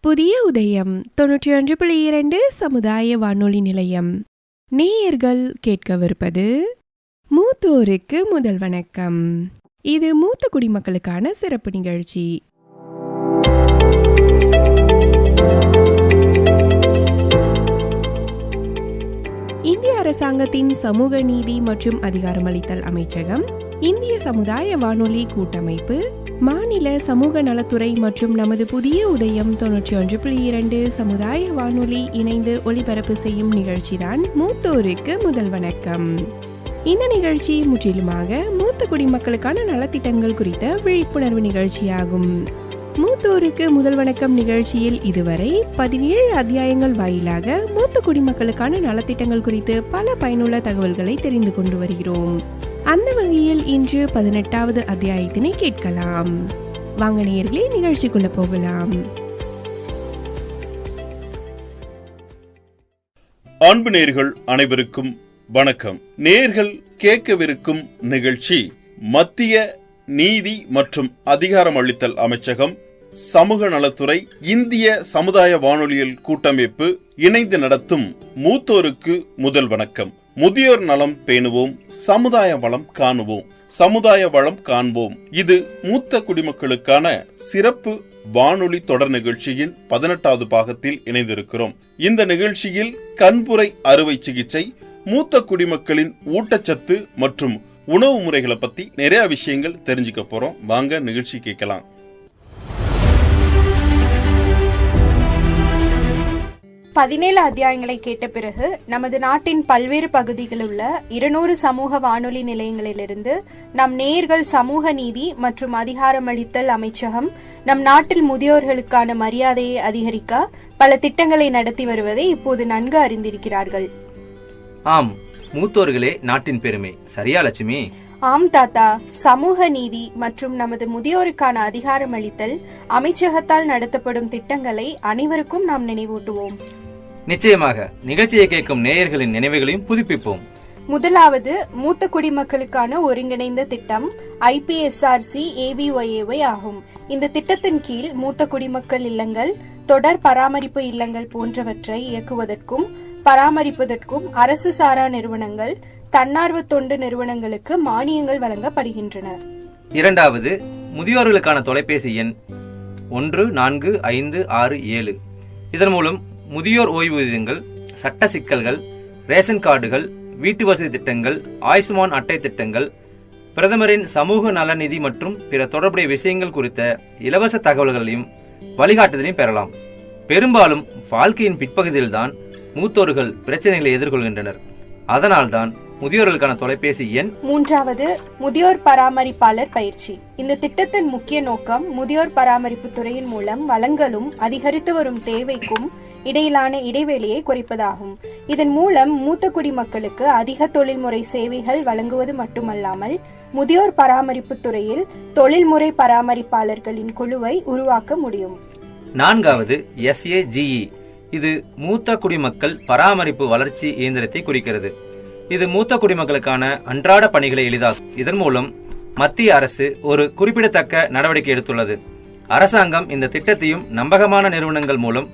புதிய உதயம் 91.2 சமுதாய வானொலி நிலையம். நேயர்கள் கேட்கவிருப்பது மூத்தோருக்கு முதல் வணக்கம். இது மூத்த குடிமக்களுக்கான சிறப்பு நிகழ்ச்சி. இந்திய அரசாங்கத்தின் சமூக நீதி மற்றும் அதிகாரமளித்தல் அமைச்சகம், இந்திய சமுதாய வானொலி கூட்டமைப்பு, மாநில சமூக நலத்துறை மற்றும் நமது புதிய உதயம் 91.2 சமுதாய வானொலி இணைந்து ஒளிபரப்பு செய்யும் நிகழ்ச்சிதான் மூத்தோருக்கு முதல் வணக்கம். இந்த நிகழ்ச்சி முற்றிலுமாக மூத்த குடிமக்களுக்கான நலத்திட்டங்கள் குறித்த விழிப்புணர்வு நிகழ்ச்சியாகும். மூத்தோருக்கு முதல் வணக்கம் நிகழ்ச்சியில் இதுவரை 17 அத்தியாயங்கள் வாயிலாக மூத்த குடிமக்களுக்கான நலத்திட்டங்கள் குறித்து பல பயனுள்ள தகவல்களை தெரிந்து கொண்டு வருகிறோம். அந்த வகையில் இன்று 18வது அத்தியாயத்தினை கேட்கலாம். வாங்க நேயர்களே, நிகழ்ச்சிக்குள்ள போகலாம். அன்பு நேயர்கள் அனைவருக்கும் வணக்கம். நேயர்கள் கேட்கவிருக்கும் நிகழ்ச்சி மத்திய நீதி மற்றும் அதிகாரமளித்தல் அமைச்சகம், சமூக நலத்துறை, இந்திய சமுதாய வானொலியல் கூட்டமைப்பு இணைந்து நடத்தும் மூத்தோருக்கு முதல் வணக்கம். முதியோர் நலம் பேணுவோம், சமுதாய வளம் காணுவோம், சமுதாய வளம் காண்போம். இது மூத்த குடிமக்களுக்கான சிறப்பு வானொலி தொடர் நிகழ்ச்சியின் 18வது பாகத்தில் இணைந்திருக்கிறோம். இந்த நிகழ்ச்சியில் கண்புரை அறுவை சிகிச்சை, மூத்த குடிமக்களின் ஊட்டச்சத்து மற்றும் உணவு முறைகளை பத்தி நிறைய விஷயங்கள் தெரிஞ்சுக்க போறோம். வாங்க நிகழ்ச்சி கேட்கலாம். 17 அத்தியாயங்களை கேட்ட பிறகு நமது நாட்டின் பல்வேறு பகுதிகளில் உள்ள 200 சமூக வானொலி நிலையங்களிலிருந்து நம் நேயர்கள் சமூக நீதி மற்றும் அதிகாரமளித்தல் அமைச்சகம் நம் நாட்டில் முதியோர்களுக்கான மரியாதையை அதிகரிக்க பல திட்டங்களை நடத்தி வருவதை இப்போது நன்கு அறிந்திருக்கிறார்கள். ஆம், மூத்தோர்களே நாட்டின் பெருமை. சரியா லட்சுமி? ஆம் தாத்தா, சமூக நீதி மற்றும் நமது முதியோருக்கான அதிகாரமளித்தல் அமைச்சகத்தால் நடத்தப்படும் திட்டங்களை அனைவருக்கும் நாம் நினைவூட்டுவோம். நிச்சயமாக நிகழ்ச்சியை கேட்கும் நேயர்களின் நினைவுகளையும் புதுப்பிப்போம். முதலாவது மூத்த குடிமக்களுக்கான ஒருங்கிணைந்த திட்டம் IPSRC ABYAY ஆகும். இந்த திட்டத்தின் கீழ் மூத்த குடிமக்கள் இல்லங்கள், தொடர் பராமரிப்பு இல்லங்கள் போன்றவற்றை இயக்குவதற்கும் பராமரிப்பதற்கும் அரசு சாரா நிறுவனங்கள், தன்னார்வ தொண்டு நிறுவனங்களுக்கு மானியங்கள் வழங்கப்படுகின்றன. இரண்டாவது, முதியோர்களுக்கான தொலைபேசி எண் 14567. இதன் மூலம் முதியோர் ஓய்வூதியங்கள், சட்ட சிக்கல்கள், ரேஷன் கார்டுகள், வீட்டு வசதி திட்டங்கள், ஆயுஷ்மான் அட்டை திட்டங்கள், பிரதமரின் சமூக நலநிதி மற்றும் பிற தொடர்புடைய விஷயங்கள் குறித்த இலவச தகவல்களையும் வழிகாட்டுதலையும் பெறலாம். பெரும்பாலும் வாழ்க்கையின் பிற்பகுதியில்தான் மூத்தோர்கள் பிரச்சனைகளை எதிர்கொள்கின்றனர். அதனால்தான் முதியோர்களுக்கான தொலைபேசி எண். மூன்றாவது, முதியோர் பராமரிப்பாளர் பயிற்சி. இந்த திட்டத்தின் முக்கிய நோக்கம் முதியோர் பராமரிப்பு துறையின் மூலம் வளங்களும் அதிகரித்து வரும் தேவைக்கும் இடையிலான இடைவெளியை குறைப்பதாகும். இதன் மூலம் மூத்த குடிமக்களுக்கு அதிக தொழில்முறை சேவைகள் வழங்குவது மட்டுமல்லாமல் முதியோர் பராமரிப்பு துறையில் தொழில்முறை பராமரிப்பாளர்களின் குழுவை உருவாக்க முடியும். நான்காவது, SAGE. இது மூத்த குடிமக்கள் பராமரிப்பு வளர்ச்சி இயந்திரத்தை குறிக்கிறது. இது மூத்த குடிமக்களுக்கான அன்றாட பணிகளை எளிதாக்கும். இதன் மூலம் மத்திய அரசு ஒரு குறிப்பிடத்தக்க நடவடிக்கை எடுத்துள்ளது. அரசாங்கம் இந்த திட்டத்தையும் நம்பகமான நிறுவனங்கள் மூலம்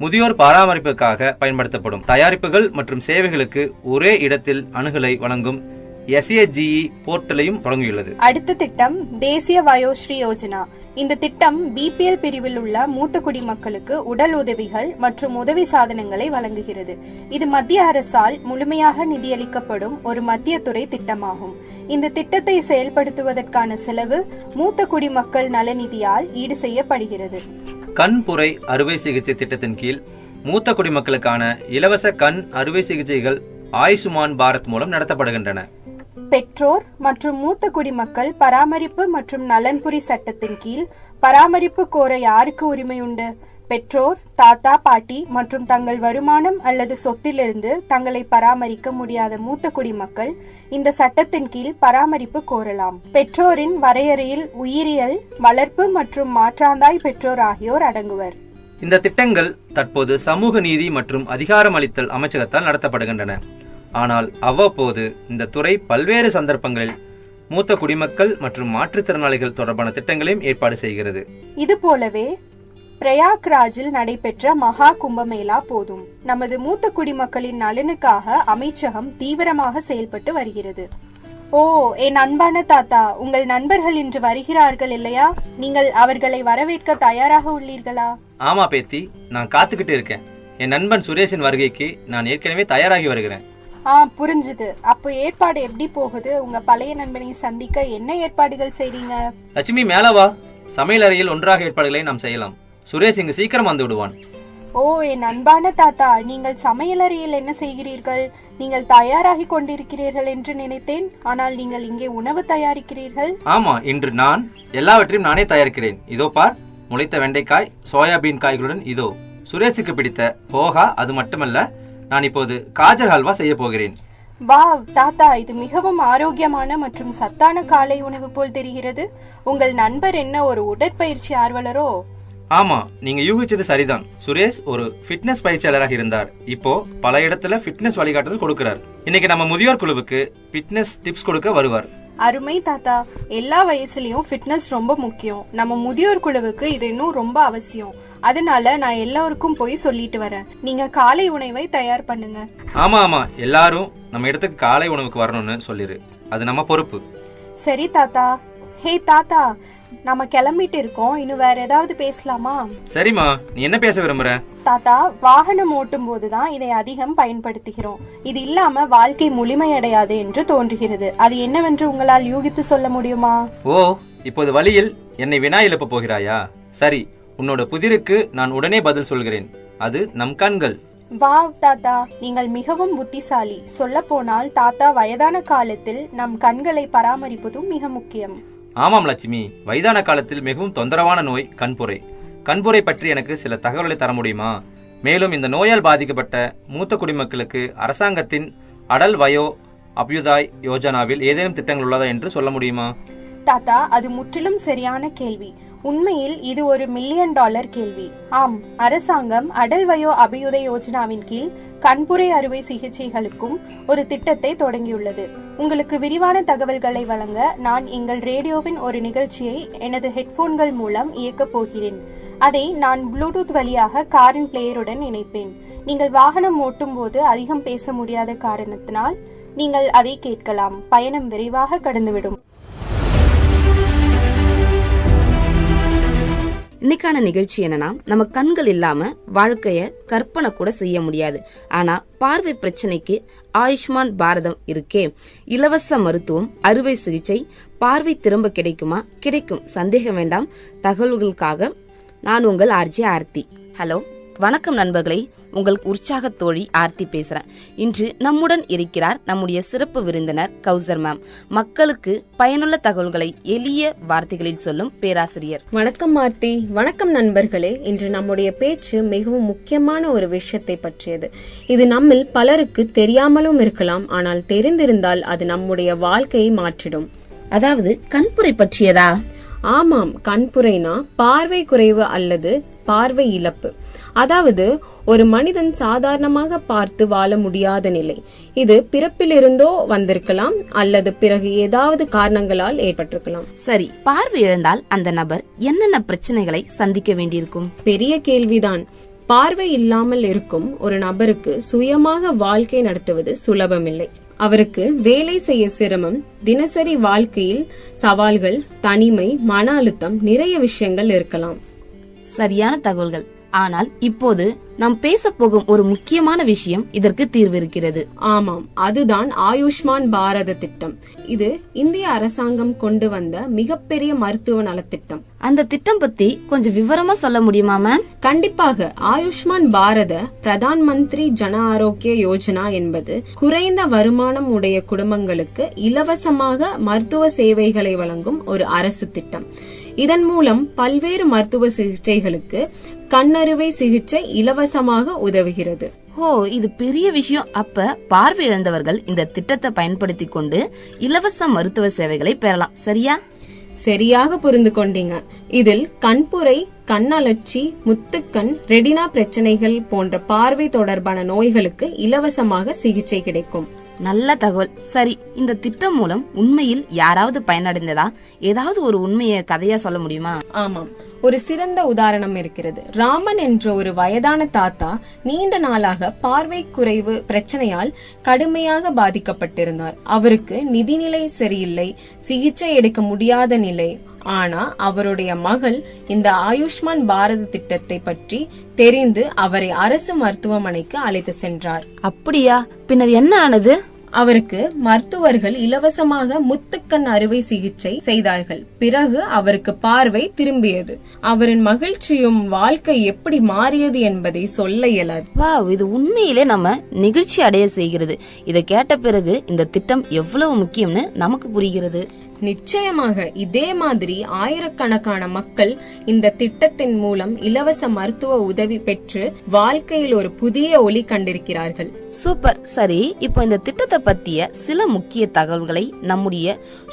முதியோர் பராமரிப்புக்காக பயன்படுத்தப்படும் தயாரிப்புகள் மற்றும் சேவைகளுக்கு ஒரே இடத்தில் அணுகலை வழங்கும் SAGE போர்ட்டலையும் தொடங்கியுள்ளது. அடுத்த திட்டம் தேசிய வயோஸ்ரீ யோஜனா. இந்த திட்டம் BPL பிரிவில் உள்ள மூத்த குடிமக்களுக்கு உடல் உதவிகள் மற்றும் உதவி சாதனங்களை வழங்குகிறது. இது மத்திய அரசால் முழுமையாக நிதியளிக்கப்படும் ஒரு மத்திய துறை திட்டமாகும். இந்த திட்டத்தை செயல்படுத்துவதற்கான செலவு மூத்த குடிமக்கள் நலநிதியால் ஈடு செய்யப்படுகிறது. கண்புரை அறுவை சிகிச்சை திட்டத்தின் கீழ் மூத்த குடிமக்களுக்கான இலவச கண் அறுவை சிகிச்சைகள் ஆயுஷ்மான் பாரத் மூலம் நடத்தப்படுகின்றன. பெற்றோர் மற்றும் மூத்த குடிமக்கள் பராமரிப்பு மற்றும் நலன்புரி சட்டத்தின் கீழ் பராமரிப்பு கோர யாருக்கு உரிமை உண்டு? பெற்றோர், தாத்தா, பாட்டி மற்றும் தங்கள் வருமானம் அல்லது சொத்திலிருந்து தங்களை பராமரிக்க முடியாத மூத்த குடிமக்கள் இந்த சட்டத்தின் கீழ் பராமரிப்பு கோரலாம். பெற்றோரின் வரையறையில் உயிரியல், வளர்ப்பு மற்றும் மாற்றாந்தாய் பெற்றோர் ஆகியோர் அடங்குவர். இந்த திட்டங்கள் தற்போது சமூக நீதி மற்றும் அதிகாரமளித்தல் அமைச்சகத்தால் நடத்தப்படுகின்றன. ஆனால் அவ்வப்போது இந்த துறை பல்வேறு சந்தர்ப்பங்களில் மூத்த குடிமக்கள் மற்றும் மாற்றுத்திறனாளிகள் தொடர்பான திட்டங்களையும் ஏற்பாடு செய்கிறது. இது போலவே பிரயாக்ராஜில் நடைபெற்ற மகா கும்பமேளா போதும். நமது மூத்த குடிமக்களின் நலனுக்காக அமைச்சகம் தீவிரமாக செயல்பட்டு வருகிறது. ஓ, என் அன்பான தாத்தா, உங்கள் நண்பர்கள் இன்று வருகிறார்கள் இல்லையா? நீங்கள் அவர்களை வரவேற்க தயாராக உள்ளீர்களா? ஆமா பேத்தி, நான் காத்துக்கிட்டு இருக்கேன். என் நண்பன் சுரேஷின் வருகைக்கு நான் ஏற்கனவே தயாராகி வருகிறேன். புரிஞ்சுது. அப்போ ஏற்பாடு எப்படி போகுது? உங்க பழைய நண்பனை சந்திக்க என்ன ஏற்பாடுகள் செய்றீங்க? லட்சுமி, மேலவா. சமையல் அறையில் ஒன்றாக ஏற்பாடுகளை நாம் செய்யலாம். சுரேஷ் இங்கு சீக்கிரம் வந்து விடுவான். ஓ, என் அன்பான தாத்தா, நீங்கள் சமையலறையில் என்ன செய்கிறீர்கள்? நீங்கள் தயாராகி கொண்டிருக்கிறீர்கள் என்று நினைத்தேன். ஆனால் நீங்கள் இங்கே உணவு தயாரிக்கிறீர்கள். ஆமா, இன்று நான் எல்லாவற்றையும் நானே தயாரிக்கிறேன். இதோ பார், முளைத்த வெண்டைக்காய், சோயாபீன் காய்களுடன் இதோ சுரேஷுக்கு பிடித்த போகா. அது மட்டுமல்ல, நான் இப்போது காஜர் ஹல்வா செய்ய போகிறேன். வாவ் தாத்தா, இது மிகவும் ஆரோக்கியமான மற்றும் சத்தான காலை உணவு போல் தெரிகிறது. உங்கள் நண்பர் என்ன ஒரு உடற்பயிற்சி ஆர்வலரோ? ஆமா, நீங்க யூகிச்சது சரிதான். சுரேஷ் ஒரு ஃபிட்னஸ் பயிற்சியாளராக இருந்தார். இப்போ பல இடத்துல ஃபிட்னஸ் வழிகாட்டுதல் கொடுக்கிறார். இன்னைக்கு நம்ம முதியோர் குழுவுக்கு ஃபிட்னஸ் டிப்ஸ் கொடுக்க வருவார். அருமை தாத்தா, எல்லா வயசுலயும் ஃபிட்னஸ் ரொம்ப முக்கியம். நம்ம முதியோர் குழுவுக்கு இது இன்னும் ரொம்ப அவசியம். அதனால நான் எல்லாருக்கும் போய் சொல்லிட்டு வரேன். நீங்க காலை உணவை தயார் பண்ணுங்க. ஆமா ஆமா, எல்லாரும் நம்ம இடத்துக்கு காலை உணவுக்கு வரணும்னு சொல்லிரு. அது நம்ம பொறுப்பு. சரி தாத்தா. ஹே தாத்தா, நம்ம கிளம்பிட்டு இருக்கோம். இன்னும் வேற ஏதாவது பேசலாமா? சரிம்மா, நீ என்ன பேச விரும்புற? தாத்தா, வாகனம் ஓட்டும் போதுதான் இதை அதிகம் பயன்படுத்துகிறோம். இது இல்லாம வாழ்க்கை முழுமையடையாது என்று தோன்றுகிறது. அது என்னவென்று உங்களால் யூகித்து சொல்ல முடியுமா? ஓ, இப்போது வழியில் என்னை வினா எழுப்ப போகிறாயா? சரி, உன்னோட புதிருக்கு நான் உடனே பதில் சொல்கிறேன். அது நம் கண்கள். வாவ் தாத்தா, நீங்கள் மிகவும் புத்திசாலி. சொல்ல போனால் தாத்தா, வயதான காலத்தில் நம் கண்களை பராமரிப்பதும் மிக முக்கியம். ஆமாம் லட்சுமி, வயதான காலத்தில் மிகவும் தொந்தரவான நோய் கண்புரை. கண்புரை பற்றி எனக்கு சில தகவல்களை தர முடியுமா? மேலும் இந்த நோயால் பாதிக்கப்பட்ட மூத்த குடிமக்களுக்கு அரசாங்கத்தின் அடல் வயோ அபியுதாய் யோஜனாவில் ஏதேனும் திட்டங்கள் உள்ளதா என்று சொல்ல முடியுமா? தாத்தா, அது முற்றிலும் சரியான கேள்வி. உண்மையில் இது ஒரு $1 மில்லியன் கேள்வி. ஆம், அரசாங்கம் அடல் வயோ அபியுதய யோஜனாவின் கீழ் கண்புரை அறுவை சிகிச்சைகளுக்கும் ஒரு திட்டத்தை தொடங்கியுள்ளது. உங்களுக்கு விரிவான தகவல்களை வழங்க நான் எங்கள் ரேடியோவின் ஒரு நிகழ்ச்சியை எனது ஹெட்போன்கள் மூலம் இயக்கப் போகிறேன். அதை நான் ப்ளூடூத் வழியாக காரின் பிளேயருடன் இணைப்பேன். நீங்கள் வாகனம் ஓட்டும் போது அதிகம் பேச முடியாத காரணத்தினால் நீங்கள் அதை கேட்கலாம். பயணம் விரைவாக கடந்துவிடும். இன்னைக்கான நிகழ்ச்சி என்னன்னா, நம்ம கண்கள் இல்லாம வாழ்க்கைய கற்பனை கூட செய்ய முடியாது. ஆனா பார்வை பிரச்சனைக்கு ஆயுஷ்மான் பாரதம் இருக்கே. இலவச மருத்துவம், அறுவை சிகிச்சை, பார்வை திரும்ப கிடைக்குமா? கிடைக்கும், சந்தேகம் வேண்டாம். தகவல்களுக்காக நான் உங்கள் ஆர்ஜே ஆர்த்தி. ஹலோ, வணக்கம் நண்பர்களே. உங்கள் உற்சாக தோழி ஆர்த்தி பேசுறேன். இன்று நம்முடன் இருக்கிறார் நம்முடைய சிறப்பு விருந்தினர் கௌசர் மேம். மக்களுக்கு பயனுள்ள தகவல்களை எளிய வார்த்தைகளில் சொல்லும் பேராசிரியர். வணக்கம் ஆர்த்தி. வணக்கம் நண்பர்களே. இன்று நம்முடைய பேச்சு மிகவும் முக்கியமான ஒரு விஷயத்தை பற்றியது. இது நம்மில் பலருக்கு தெரியாமலும் இருக்கலாம். ஆனால் தெரிந்திருந்தால் அது நம்முடைய வாழ்க்கையை மாற்றிடும். அதாவது கண்புரை பற்றியதா? ஆமாம், கண்புரைனா பார்வை குறைவு அல்லது பார்வை இழப்பு. அதாவது ஒரு மனிதன் சாதாரணமாக பார்த்து வாழ முடியாத நிலை. இது பிறப்பிலிருந்தோ வந்திருக்கலாம் அல்லது பிறகு ஏதாவது காரணங்களால் ஏற்பட்டிருக்கலாம். சரி, பார்வை இழந்தால் அந்த நபர் என்னென்ன பிரச்சனைகளை சந்திக்க வேண்டியிருக்கும்? பெரிய கேள்விதான். பார்வை இல்லாமல் இருக்கும் ஒரு நபருக்கு சுயமாக வாழ்க்கை நடத்துவது சுலபமில்லை. அவருக்கு வேலை செய்ய சிரமம், தினசரி வாழ்க்கையில் சவால்கள், தனிமை, மன அழுத்தம், நிறைய விஷயங்கள் இருக்கலாம். சரியான தகவல்கள். ஆனால் இப்போது நாம் பேச போகும் ஒரு முக்கியமான விஷயம், இதற்கு தீர்வு இருக்கிறது. ஆமாம், அதுதான் ஆயுஷ்மான் பாரத திட்டம். இது இந்திய அரசாங்கம் கொண்டு வந்த மிகப்பெரிய மருத்துவ நலத்திட்டம். அந்த திட்டம் பத்தி கொஞ்சம் விவரமா சொல்ல முடியுமா மேம்? கண்டிப்பாக. ஆயுஷ்மான் பாரத பிரதான் மந்திரி ஜன ஆரோக்கிய யோஜனா என்பது குறைந்த வருமானம் உடைய குடும்பங்களுக்கு இலவசமாக மருத்துவ சேவைகளை வழங்கும் ஒரு அரசு திட்டம். இதன் மூலம் பல்வேறு மருத்துவ சிகிச்சைகளுக்கு கண்ணறுவை சிகிச்சை இலவசமாக உதவுகிறது. ஓ, இது பெரிய விஷயம். அப்ப பார்வை இழந்தவர்கள் இந்த திட்டத்தை பயன்படுத்தி கொண்டு இலவச மருத்துவ சேவைகளை பெறலாம். சரியா? சரியாக புரிந்து கொண்டீங்க. இதில் கண்புரை, கண்ணலர்ச்சி, முத்துக்கண், ரெடினா பிரச்சனைகள் போன்ற பார்வை தொடர்பான நோய்களுக்கு இலவசமாக சிகிச்சை கிடைக்கும். நல்ல தகவல். சரி, இந்த திட்டம் மூலம் உண்மையில் யாராவது பயனடைந்ததா? ஏதாவது ஒரு உண்மையை கதையா சொல்ல முடியுமா? ஆமாம், ஒரு சிறந்த உதாரணம் இருக்கிறது. ராமன் என்ற ஒரு வயதான தாத்தா நீண்ட நாளாக பார்வை குறைவு பிரச்சனையால் கடுமையாக பாதிக்கப்பட்டிருந்தார். அவருக்கு நிதிநிலை சரியில்லை, சிகிச்சை எடுக்க முடியாத நிலை. ஆனா அவருடைய மகள் இந்த ஆயுஷ்மான் பாரத் திட்டத்தை பற்றி தெரிந்து அவரை அரசு மருத்துவமனைக்கு அழைத்து சென்றார். அப்படியா? பின்னர் என்ன ஆனது? அவருக்கு மருத்துவர்கள் இலவசமாக முத்துக்கண் அறுவை சிகிச்சை செய்தார்கள். பிறகு அவருக்கு பார்வை திரும்பியது. அவரின் மகிழ்ச்சியும் வாழ்க்கை எப்படி மாறியது என்பதை சொல்ல இயலாது. வாவ், இது உண்மையிலே நம்ம நெகிழ்ச்சி அடைய செய்கிறது. இதை கேட்ட பிறகு இந்த திட்டம் எவ்வளவு முக்கியம்னு நமக்கு புரிகிறது. நிச்சயமாக இதே மாதிரி ஆயிரக்கணக்கான மக்கள் இந்த திட்டத்தின் மூலம் இலவச மருத்துவ உதவி பெற்று வாழ்க்கையில் ஒரு புதிய ஒளி கண்டிருக்கிறார்கள். சூப்பர். சரி, இப்போ இந்த திட்டத்தை பத்திய சில முக்கிய தகவல்களை நம்முடைய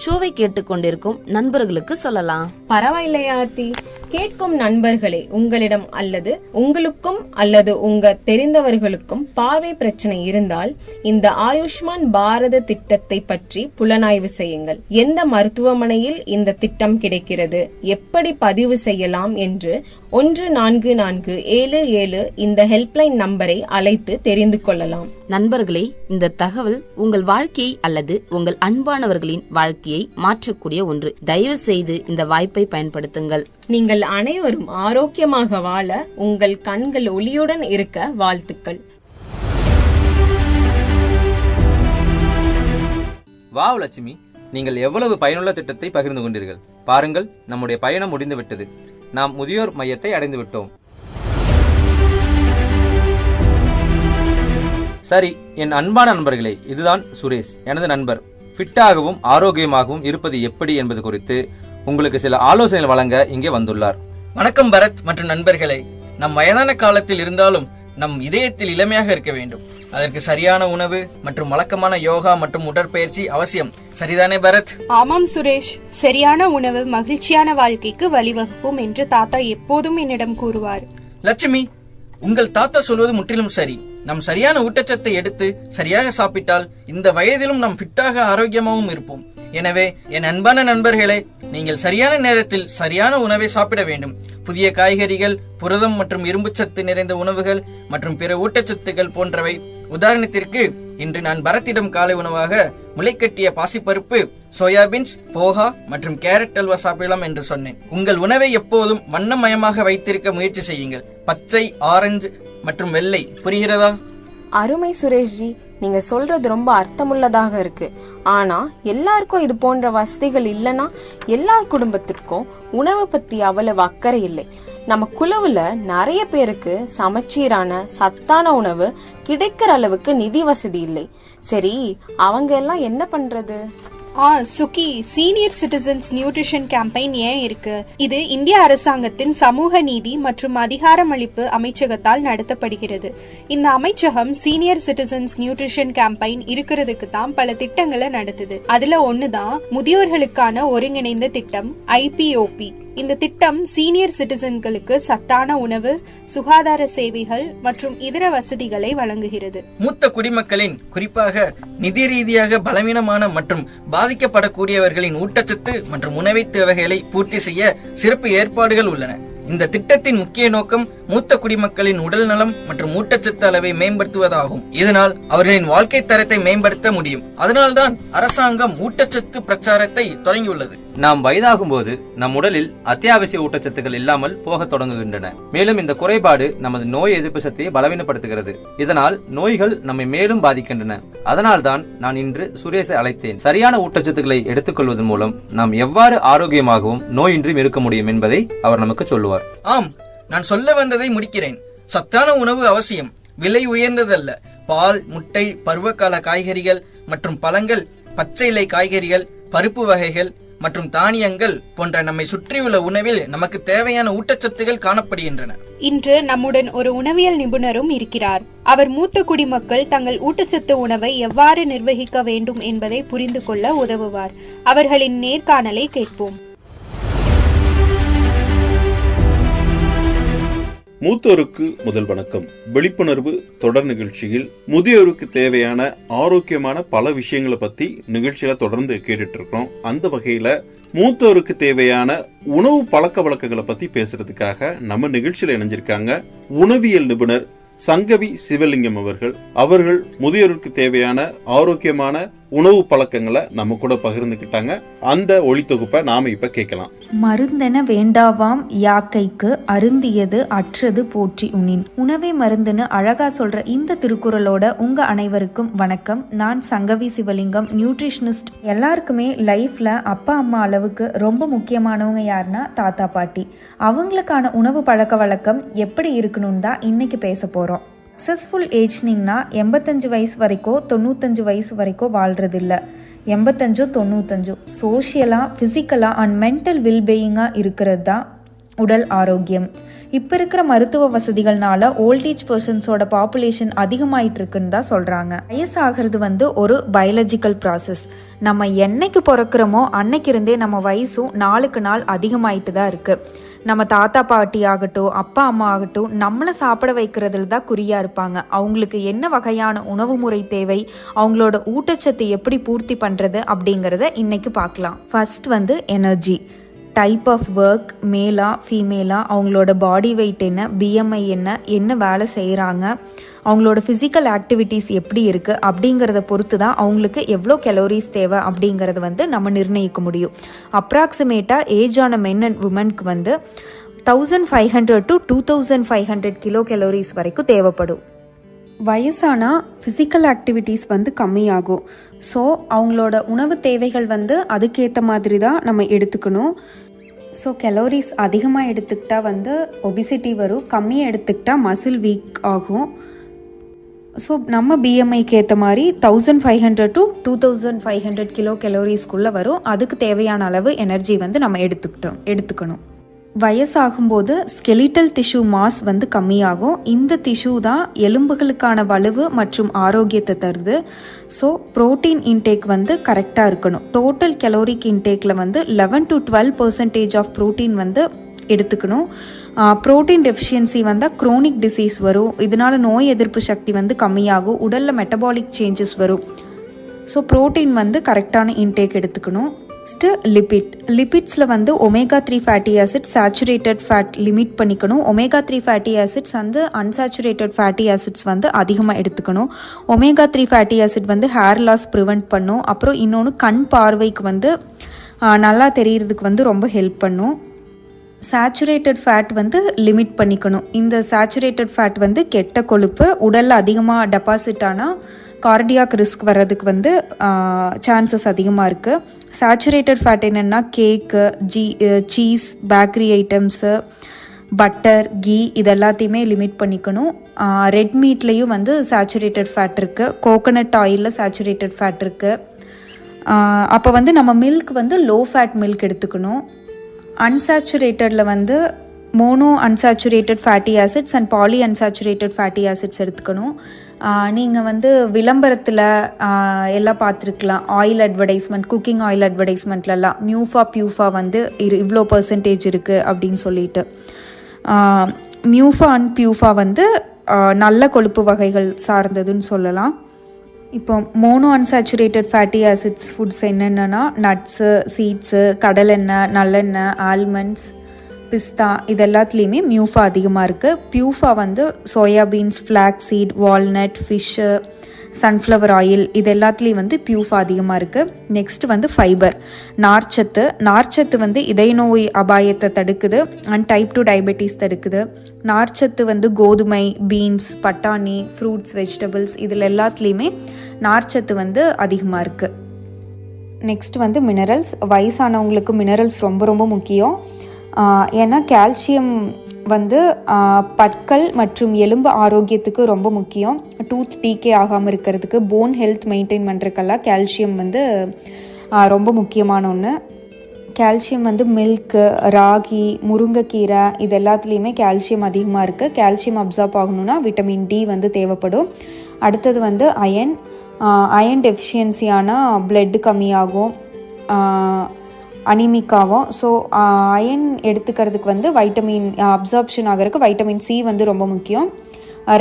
ஷோவை கேட்டுக்கொண்டிருக்கும் நண்பர்களுக்கு சொல்லலாம். பரவாயில்லையா ஆர்த்தி? கேட்கும் நண்பர்களே, உங்களிடம் அல்லது உங்களுக்கும் அல்லது உங்க தெரிந்தவர்களுக்கும் பார்வை பிரச்சனை இருந்தால் இந்த ஆயுஷ்மான் பாரத திட்டத்தை பற்றி புலனாய்வு செய்யுங்கள். எந்த மருத்துவமனையில் இந்த திட்டம் கிடைக்கிறது, எப்படி பதிவு செய்யலாம் என்று 1447 இந்த ஹெல்ப்லைன் நம்பரை அழைத்து தெரிந்து கொள்ளலாம். நண்பர்களே, இந்த தகவல் உங்கள் வாழ்க்கையை அல்லது உங்கள் அன்பானவர்களின் வாழ்க்கையை மாற்றக்கூடிய ஒன்று. தயவு செய்து இந்த வாய்ப்பை பயன்படுத்துங்கள். நீங்கள் அனைவரும் ஆரோக்கியமாக வாழ உங்கள் கண்கள் ஒளியுடன் இருக்க வாழ்த்துக்கள். வாவ் லட்சுமி, நீங்கள் எவ்வளவு பயனுள்ள திட்டத்தை பகிர்ந்து கொண்டீர்கள். பாருங்கள், நம்முடைய பயணம் முடிந்துவிட்டது. நாம் முதியோர் மையத்தை அடைந்து விட்டோம். சரி, என் அன்பான நண்பர்களே, இதுதான் சுரேஷ், எனது நண்பர். ஃபிட்டாகவும் ஆரோக்கியமாகவும் இருப்பது எப்படி என்பது குறித்து உங்களுக்கு சில ஆலோசனைகள் வழங்க இங்கே வந்துள்ளார். வணக்கம் பரத் மற்றும் நண்பர்களே. நம் வயதான காலத்தில் இருந்தாலும் நம் இதயத்தில் இளமையாக இருக்க வேண்டும். அதற்கு சரியான உணவு மற்றும் வழக்கமான யோகா மற்றும் உடற்பயிற்சி அவசியம். சரிதானே பரத்? ஆமாம் சுரேஷ், சரியான உணவு மகிழ்ச்சியான வாழ்க்கைக்கு வழிவகுக்கும் என்று தாத்தா எப்போதும் என்னிடம் கூறுவார். லட்சுமி, உங்கள் தாத்தா சொல்வது முற்றிலும் சரி. நம் சரியான ஊட்டச்சத்தை எடுத்து சரியாக சாப்பிட்டால் இந்த வயதிலும் நாம் ஃபிட்டாக ஆரோக்கியமாகவும் இருப்போம். எனவே என் அன்பான நண்பர்களே, நீங்கள் சரியான நேரத்தில் சரியான உணவை சாப்பிட வேண்டும். புதிய காய்கறிகள், புரதம் மற்றும் இரும்புச்சத்து நிறைந்த உணவுகள் மற்றும் பிற ஊட்டச்சத்துக்கள் போன்றவை. உதாரணத்திற்கு, இன்று நான் பரத்திடம் காலை உணவாக முளைக்கட்டிய பாசிப்பருப்பு, சோயாபீன்ஸ், போஹா மற்றும் கேரட் அல்வா சாப்பிடலாம் என்று சொன்னேன். உங்கள் உணவை எப்போதும் வண்ணமயமாக வைத்திருக்க முயற்சி செய்யுங்கள். பச்சை, ஆரஞ்சு மற்றும் வெள்ளை. புரிகிறதா? அருமை சுரேஷ்ஜி, நீங்க சொல்றது ரொம்ப அர்த்தமுள்ளதாக இருக்கு. ஆனா எல்லாருக்கும் இது போன்ற வசதிகள் இல்லனா எல்லா குடும்பத்திற்கும் உணவு பத்தி அவ்வளவு அக்கறை இல்லை. நம்ம குழுவுல நிறைய பேருக்கு சமச்சீரான சத்தான உணவு கிடைக்கிற அளவுக்கு நிதி வசதி இல்லை. சரி, அவங்க எல்லாம் என்ன பண்றது? Suki, senior citizens nutrition campaign ஏன் இருக்கு? இது இந்திய அரசாங்கத்தின் சமூக நீதி மற்றும் அதிகாரமளிப்பு அமைச்சகத்தால் நடத்தப்படுகிறது. இந்த அமைச்சகம் சீனியர் சிட்டிசன்ஸ் நியூட்ரிஷன் கேம்பெயின் இருக்கிறதுக்கு தான் பல திட்டங்களை நடத்துது. அதுல ஒண்ணுதான் முதியோர்களுக்கான ஒருங்கிணைந்த திட்டம் IPOP. இந்த திட்டம் சீனியர் சிட்டிசன்களுக்கு சத்தான உணவு, சுகாதார சேவைகள் மற்றும் இதர வசதிகளை வழங்குகிறது. மூத்த குடிமக்களின், குறிப்பாக நிதி ரீதியாக பலவீனமான மற்றும் பாதிக்கப்படக்கூடியவர்களின் ஊட்டச்சத்து மற்றும் உணவை தேவைகளை பூர்த்தி செய்ய சிறப்பு ஏற்பாடுகள் உள்ளன. இந்த திட்டத்தின் முக்கிய நோக்கம் மூத்த குடிமக்களின் உடல் நலம் மற்றும் ஊட்டச்சத்து அளவை மேம்படுத்துவதாகும். இதனால் அவர்களின் வாழ்க்கை தரத்தை மேம்படுத்த முடியும். அதனால்தான் அரசாங்கம் ஊட்டச்சத்து பிரச்சாரத்தை தொடங்கியுள்ளது. நாம் வயதாகும் போது நம் உடலில் அத்தியாவசிய ஊட்டச்சத்துக்கள் இல்லாமல் போக தொடங்குகின்றன. மேலும் இந்த குறைபாடு நமது நோய் எதிர்ப்பு சக்தியை பலவீனப்படுத்துகிறது. இதனால் நோய்கள் நம்மை மேலும் பாதிக்கின்றன. அதனால்தான் நான் இன்று சுரேஷை அழைத்தேன். சரியான ஊட்டச்சத்துக்களை எடுத்துக்கொள்வதன் மூலம் நாம் எவ்வாறு ஆரோக்கியமாகவும் நோயின்றியும் இருக்க முடியும் என்பதை அவர் நமக்கு சொல்லுவார். ஆம், நான் சொல்ல வந்ததை முடிக்கிறேன். சத்தான உணவு அவசியம், விலை உயர்ந்ததல்ல. பால், முட்டை, பருவகால காய்கறிகள் மற்றும் பழங்கள், பச்சை இலை காய்கறிகள், பருப்பு வகைகள் மற்றும் தானியங்கள் போன்ற நம்மை சுற்றியுள்ள உணவில் நமக்கு தேவையான ஊட்டச்சத்துகள் காணப்படுகின்றன. இன்று நம்முடன் ஒரு உணவியல் நிபுணரும் இருக்கிறார். அவர் மூத்த குடிமக்கள் தங்கள் ஊட்டச்சத்து உணவை எவ்வாறு நிர்வகிக்க வேண்டும் என்பதை புரிந்து கொள்ள உதவுவார். அவர்களின் நேர்காணலை கேட்போம். மூத்தோருக்கு முதல் வணக்கம். விழிப்புணர்வு தொடர் நிகழ்ச்சியில் முதியோருக்கு தேவையான ஆரோக்கியமான பல விஷயங்களை பத்தி நிகழ்ச்சியில தொடர்ந்து கேட்டுட்டு இருக்கோம். அந்த வகையில மூத்தோருக்கு தேவையான உணவு பழக்க வழக்கங்களை பத்தி பேசுறதுக்காக நம்ம நிகழ்ச்சியில இணைஞ்சிருக்காங்க உணவியல் நிபுணர் சங்கவி சிவலிங்கம் அவர்கள் முதியோருக்கு தேவையான ஆரோக்கியமான உணவு பழக்கங்களை நம்ம கூட பகிர்ந்துக்கிட்டாங்க. அந்த ஒளித்தொகுப்பை நாம இப்ப கேட்கலாம். மருந்தென வேண்டாவாம் யாக்கைக்கு அருந்தியது அற்றது போற்றி உணின். உணவே மருந்துன்னு அழகா சொல்ற இந்த திருக்குறளோட உங்க அனைவருக்கும் வணக்கம். நான் சங்கவி சிவலிங்கம், நியூட்ரிஷனிஸ்ட். எல்லாருக்குமே லைஃப்ல அப்பா அம்மா அளவுக்கு ரொம்ப முக்கியமானவங்க யாருன்னா தாத்தா பாட்டி. அவங்களுக்கான உணவு பழக்க வழக்கம் எப்படி இருக்கணும்னு தான் இன்னைக்கு பேச போறோம். சக்ஸஸ்ஃபுல் ஏஜ்னிங்னா 85 வயசு வரைக்கும் 95 வயசு வரைக்கும் வாழ்றது இல்லை, 85-95 சோஷியலாக, ஃபிசிக்கலாக அண்ட் மென்டல் வெல்பீயிங்காக இருக்கிறது தான் உடல் ஆரோக்கியம். இப்போ இருக்கிற மருத்துவ வசதிகள்னால ஓல்டேஜ் பர்சன்ஸோட பாப்புலேஷன் அதிகமாயிட்டு இருக்குன்னு தான் சொல்கிறாங்க. வயசாகிறது ஒரு பயாலஜிக்கல் ப்ராசஸ். நம்ம என்னைக்கு பிறக்கிறோமோ அன்னைக்கு இருந்தே நம்ம வயசும் நாளுக்கு நாள் அதிகமாயிட்டு தான் இருக்குது. நம்ம தாத்தா பாட்டி ஆகட்டும், அப்பா அம்மா ஆகட்டும், நம்மளை சாப்பிட வைக்கிறதுல தான் குறியாக இருப்பாங்க. அவங்களுக்கு என்ன வகையான உணவு முறை தேவை, அவங்களோட ஊட்டச்சத்து எப்படி பூர்த்தி பண்ணுறது அப்படிங்கிறத இன்னைக்கு பார்க்கலாம். First energy, type of work, மேலா ஃபீமேலா, அவங்களோட பாடி வெயிட் என்ன, பிஎம்ஐ என்ன வேலை செய்கிறாங்க, அவங்களோட ஃபிசிக்கல் ஆக்டிவிட்டீஸ் எப்படி இருக்குது அப்படிங்கிறத பொறுத்து தான் அவங்களுக்கு எவ்வளோ கலோரிஸ் தேவை அப்படிங்கிறத நம்ம நிர்ணயிக்க முடியும். அப்ராக்சிமேட்டாக ஏஜ் ஆன மென் அண்ட் உமனுக்கு 1500 to 2500 கிலோ கலோரிஸ் வரைக்கும் தேவைப்படும். வயசானா ஃபிசிக்கல் ஆக்டிவிட்டீஸ் கம்மியாகும். ஸோ அவங்களோட உணவு தேவைகள் அதுக்கேற்ற மாதிரி தான் நம்ம எடுத்துக்கணும். ஸோ கலோரிஸ் அதிகமாக எடுத்துக்கிட்டா ஒபிசிட்டி வரும், கம்மியாக எடுத்துக்கிட்டா மசில் வீக் ஆகும். ஸோ நம்ம பிஎம்ஐக்கு ஏற்ற மாதிரி 1500 to 2500 கிலோ கலோரிஸ்குள்ளே வரும். அதுக்கு தேவையான அளவு எனர்ஜி நம்ம எடுத்துக்கணும். வயசாகும்போது ஸ்கெலிட்டல் டிஷ்யூ மாஸ் கம்மியாகும். இந்த டிஷ்யூ தான் எலும்புகளுக்கான வலுவு மற்றும் ஆரோக்கியத்தை தருது. ஸோ ப்ரோட்டீன் இன்டேக் கரெக்டாக இருக்கணும். டோட்டல் கலோரிக் இன்டேக்கில் 11 to 12% ஆஃப் ப்ரோட்டீன் எடுத்துக்கணும். ப்ரோட்டீன் டெஃபிஷியன்சி வந்தால் க்ரோனிக் டிசீஸ் வரும். இதனால் நோய் எதிர்ப்பு சக்தி கம்மியாகும், உடலில் மெட்டபாலிக் சேஞ்சஸ் வரும். ஸோ ப்ரோட்டீன் கரெக்டான இன்டேக் எடுத்துக்கணும். நெக்ஸ்ட்டு லிபிட்ஸில் omega 3 fatty acid, saturated fat limit பண்ணிக்கணும். Omega 3 fatty acids unsaturated fatty acids அதிகமாக எடுத்துக்கணும். Omega 3 fatty acid hair loss prevent பண்ணும். அப்புறம் இன்னொன்று கண் பார்வைக்கு நல்லா தெரியறதுக்கு ரொம்ப ஹெல்ப் பண்ணும். சேச்சுரேட்டட் ஃபேட் லிமிட் பண்ணிக்கணும். இந்த சேச்சுரேட்டட் ஃபேட் கெட்ட கொழுப்பு, உடலில் அதிகமாக டெபாசிட் ஆனால் கார்டியாக் ரிஸ்க் வர்றதுக்கு சான்சஸ் அதிகமாக இருக்குது. சேச்சுரேட்டட் ஃபேட் என்னென்னா cake, cheese, bakery items, butter, ghee இது எல்லாத்தையுமே லிமிட் பண்ணிக்கணும். ரெட் மீட்லேயும் சேச்சுரேட்டட் ஃபேட் இருக்குது, கோகோனட் ஆயிலில் சேச்சுரேட்டட் ஃபேட் இருக்குது. அப்போ நம்ம மில்க் லோ ஃபேட் மில்க் எடுத்துக்கணும். அன்சாச்சுரேட்டடில் mono unsaturated fatty acids and poly unsaturated fatty acids எடுத்துக்கணும். நீங்கள் விளம்பரத்தில் எல்லாம் பார்த்துருக்கலாம், ஆயில் அட்வர்டைஸ்மெண்ட், குக்கிங் ஆயில் அட்வர்டைஸ்மெண்ட்லலாம் பியூஃபா இவ்வளோ பர்சன்டேஜ் இருக்குது அப்படின்னு சொல்லிட்டு. மியூஃபா அண்ட் பியூஃபா நல்ல கொழுப்பு வகைகள் சார்ந்ததுன்னு சொல்லலாம். இப்போ mono unsaturated fatty acids foods என்னென்னா நட்ஸு, சீட்ஸு, கடலெண்ணெய், நல்லெண்ணெய், ஆல்மண்ட்ஸ், பிஸ்தா இது எல்லாத்துலேயுமே மியூஃபா அதிகமாக இருக்குது. PUFA soybeans, flax seed, walnut, fish, sunflower oil இது எல்லாத்துலேயும் பியூஃபா அதிகமாக இருக்குது. நெக்ஸ்ட் ஃபைபர், நார்ச்சத்து இதய நோய் அபாயத்தை தடுக்குது அண்ட் டைப் 2 டயபெட்டிஸ் தடுக்குது. நார்ச்சத்து கோதுமை, பீன்ஸ், பட்டாணி, ஃப்ரூட்ஸ், வெஜிடபிள்ஸ் இதில் எல்லாத்துலேயுமே நார்ச்சத்து அதிகமாக இருக்குது. Next minerals. வயசானவங்களுக்கு மினரல்ஸ் ரொம்ப ரொம்ப முக்கியம். ஏன்னா கால்சியம் பற்கள் மற்றும் எலும்பு ஆரோக்கியத்துக்கு ரொம்ப முக்கியம். டூத் டீக்கே ஆகாமல் இருக்கிறதுக்கு, போன் ஹெல்த் மெயின்டைன் பண்ணுறதுக்கெல்லாம் கால்சியம் ரொம்ப முக்கியமான ஒன்று. கால்சியம் மில்க்கு, ராகி, முருங்கைக்கீரை இது எல்லாத்துலேயுமே கால்சியம் அதிகமாக இருக்குது. கால்சியம் அப்சார்ப் ஆகணும்னா விட்டமின் டி தேவைப்படும். அடுத்தது அயன் டெஃபிஷியன்சியான பிளட் கம்மியாகும். அனிமிக்காவும். ஸோ அயன் எடுத்துக்கிறதுக்கு வந்து வைட்டமின் அப்சார்ப்ஷன் ஆகிறதுக்கு வைட்டமின் சி வந்து ரொம்ப முக்கியம்.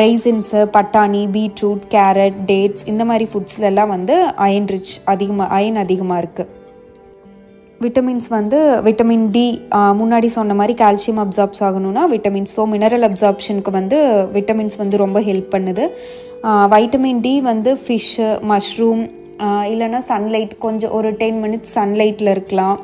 ரைசின்ஸு, பட்டாணி, பீட்ரூட், கேரட், டேட்ஸ் இந்த மாதிரி ஃபுட்ஸ்லலாம் வந்து அயன் அதிகமாக இருக்குது. விட்டமின்ஸ் வந்து விட்டமின் டி, முன்னாடி சொன்ன மாதிரி கால்சியம் அப்சார்ப்ஸ் ஆகணும்னா விட்டமின்ஸ், ஸோ மினரல் அப்சார்ப்ஷனுக்கு வந்து விட்டமின்ஸ் வந்து ரொம்ப ஹெல்ப் பண்ணுது. வைட்டமின் டி வந்து ஃபிஷ்ஷு, மஷ்ரூம், இல்லைன்னா சன்லைட், கொஞ்சம் ஒரு 10 minutes சன்லைட்டில் இருக்கலாம்.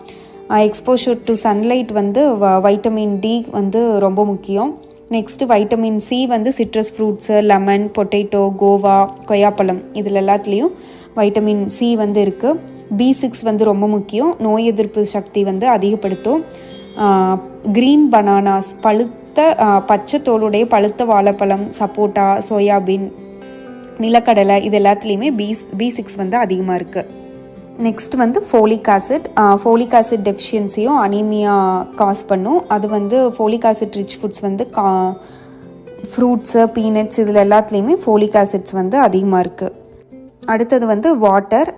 எக்ஸ்போஷர் டு சன்லைட் வந்து வைட்டமின் டி வந்து ரொம்ப முக்கியம். நெக்ஸ்ட்டு வைட்டமின் சி வந்து citrus fruits, lemon, potato, Goa, கொய்யாப்பழம் இதில் எல்லாத்துலேயும் வைட்டமின் சி வந்து இருக்குது. B6 வந்து ரொம்ப முக்கியம், நோய் எதிர்ப்பு சக்தி வந்து அதிகப்படுத்தும். க்ரீன் பனானாஸ், பழுத்த பச்சை தோலுடைய பழுத்த வாழைப்பழம், சப்போட்டா, சோயாபீன், நிலக்கடலை இது எல்லாத்துலேயுமே B6 வந்து அதிகமாக இருக்குது. நெக்ஸ்ட் வந்து ஃபோலிக் ஆசிட் டெஃபிஷியன்சியும் அனீமியா காஸ் பண்ணும். அது வந்து ஃபோலிக் ஆசிட் ரிச் ஃபுட்ஸ் வந்து ஃப்ரூட்ஸு, பீனட்ஸ் இதில் எல்லாத்துலேயுமே ஃபோலிக் ஆசிட்ஸ் வந்து அதிகமாக இருக்குது. அடுத்தது வந்து வாட்டர்.